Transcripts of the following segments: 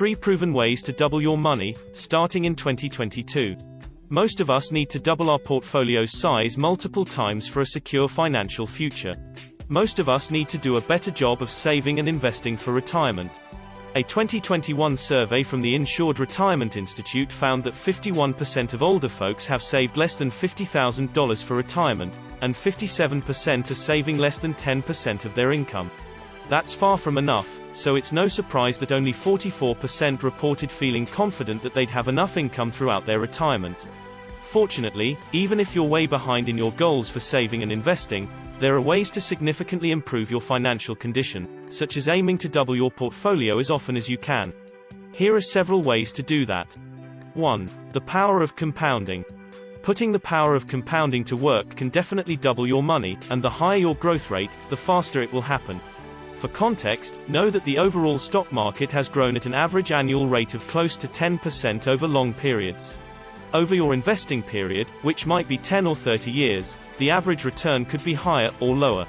3 proven ways to double your money, starting in 2022. Most of us need to double our portfolio's size multiple times for a secure financial future. Most of us need to do a better job of saving and investing for retirement. A 2021 survey from the Insured Retirement Institute found that 51% of older folks have saved less than $50,000 for retirement, and 57% are saving less than 10% of their income. That's far from enough, so it's no surprise that only 44% reported feeling confident that they'd have enough income throughout their retirement. Fortunately, even if you're way behind in your goals for saving and investing, there are ways to significantly improve your financial condition, such as aiming to double your portfolio as often as you can. Here are several ways to do that. 1. The power of compounding. Putting the power of compounding to work can definitely double your money, and the higher your growth rate, the faster it will happen. For context, know that the overall stock market has grown at an average annual rate of close to 10% over long periods. Over your investing period, which might be 10 or 30 years, the average return could be higher or lower.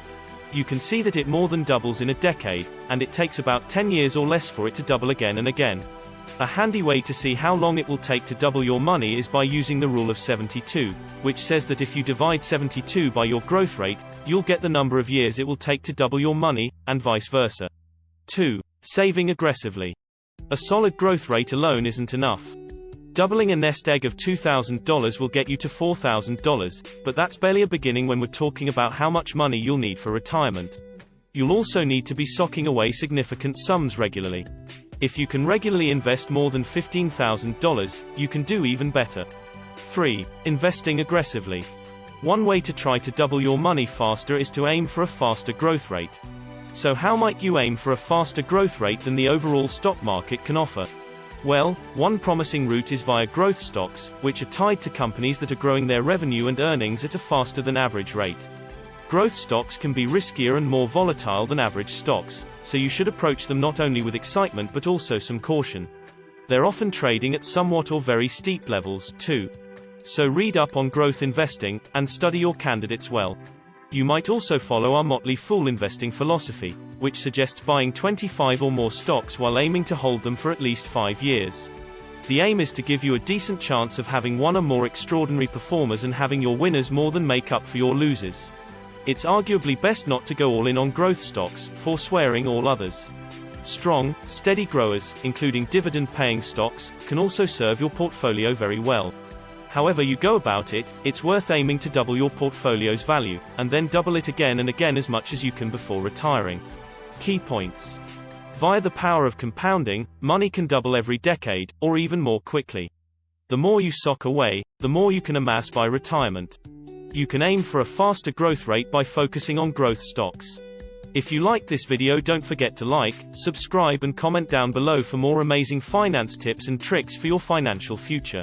You can see that it more than doubles in a decade, and it takes about 10 years or less for it to double again and again. A handy way to see how long it will take to double your money is by using the rule of 72, which says that if you divide 72 by your growth rate, you'll get the number of years it will take to double your money, and vice versa. 2. Saving aggressively. A solid growth rate alone isn't enough. Doubling a nest egg of $2,000 will get you to $4,000, but that's barely a beginning when we're talking about how much money you'll need for retirement. You'll also need to be socking away significant sums regularly. If you can regularly invest more than $15,000, you can do even better. 3. Investing aggressively. One way to try to double your money faster is to aim for a faster growth rate. So how might you aim for a faster growth rate than the overall stock market can offer? Well, one promising route is via growth stocks, which are tied to companies that are growing their revenue and earnings at a faster than average rate. Growth stocks can be riskier and more volatile than average stocks, so you should approach them not only with excitement but also some caution. They're often trading at somewhat or very steep levels, too. So read up on growth investing, and study your candidates well. You might also follow our Motley Fool investing philosophy, which suggests buying 25 or more stocks while aiming to hold them for at least 5 years. The aim is to give you a decent chance of having one or more extraordinary performers and having your winners more than make up for your losers. It's arguably best not to go all in on growth stocks, forswearing all others. Strong, steady growers, including dividend-paying stocks, can also serve your portfolio very well. However you go about it, it's worth aiming to double your portfolio's value, and then double it again and again as much as you can before retiring. Key points. Via the power of compounding, money can double every decade, or even more quickly. The more you sock away, the more you can amass by retirement. You can aim for a faster growth rate by focusing on growth stocks. If you liked this video, don't forget to like, subscribe and comment down below for more amazing finance tips and tricks for your financial future.